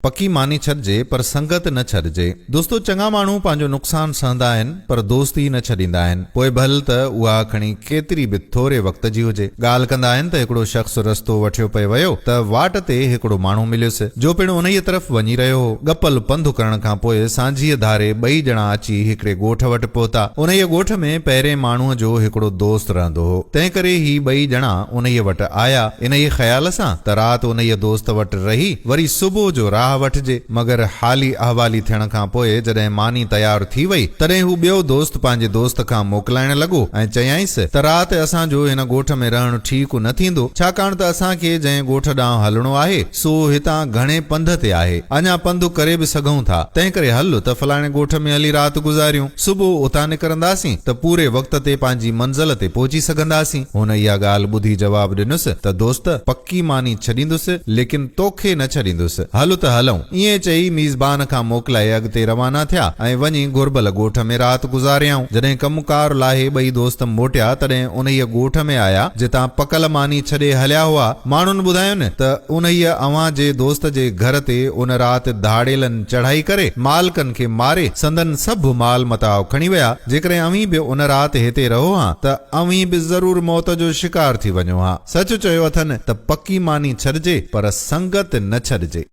पक्की मानी छॾिजे पर संगत न छॾिजे। दोस्तो चङा माण्हू पंहिंजो नुक़सान सहंदा आहिनि पर दोस्ती न छॾींदा आहिनि। पोइ भल त उहा खणी केतिरी बि थोरे वक़्त जी हुजे। ॻाल्हि कंदा आहिनि त हिकिड़ो शख़्स रस्तो वठियो पिए वियो त वाट ते हिकिड़ो माण्हू मिलियुसि जो पिणु उन्हीअ तरफ़ वञी रहियो हो। गपल पंधु करण खां पोइ सांझीअ धारे ॿई ॼणा अची हिकिड़े ॻोठ वटि पहुता। उन्हीअ ॻोठ में पहिरें माण्हूअ जो हिकिड़ो दोस्त रहंदो हो, तंहिं करे ही ॿई ॼणा उन्हीअ वटि आया इन ई ख़्याल सां त राति उन्हीअ दोस्त वटि रही वरी सुबुह जो राह वठिजे। मगर हाली अहवाली थियण खां पोइ जॾहिं मानी तयार थी वई तॾहिं हू ॿियो दोस्त पंहिंजे दोस्त खां मोकिलाइण लॻो ऐं चयाईंसि त राति असांजो हिन ॻोठ में रहणु ठीकु न थींदो, छाकाणि त असांखे जंहिं ॻोठ ॾांहुं हलणो आहे सो हितां घणे पंध ते आहे, अञा पंधु करे बि सघूं था, तंहिं करे हल त फलाणे ॻोठ में हली राति गुज़ारियूं, सुबुह उतां निकिरंदासीं त पूरे वक़्त ते पंहिंजी मंज़िल ते पहुची सघंदासीं। हुन इहा ॻाल्हि ॿुधी जवाब ॾिनुसि त दोस्त पक्की मानी छॾींदुसि लेकिन तोखे न छॾींदुसि, हल त हलूं। ईअं चई मीज़बान खां मोकिलाए अॻिते रवाना थिया ऐं वञी घुर्बल ॻोठ में राति गुज़ारियाऊं। जॾहिं कमुकार लाहे ॿई दोस्त मोटिया तॾहिं उन्हीअ ॻोठ में आया जितां पकल मानी छॾे हलिया हुआ। माण्हुनि ॿुधायुनि त उन्हीअ अव्हां जे दोस्त जे घर ते उन राति धाड़ेलनि चढ़ाई करे मालकनि खे मारे संदन सभु माल मताव खणी विया। जेकॾहिं अव्हीं बि उन राति हिते रहो हा त अव्हीं बि ज़रूर मौत जो शिकार थी वञो हा। सच चयो अथनि त पक्की मानी छॾिजे पर संगत न छॾिजे।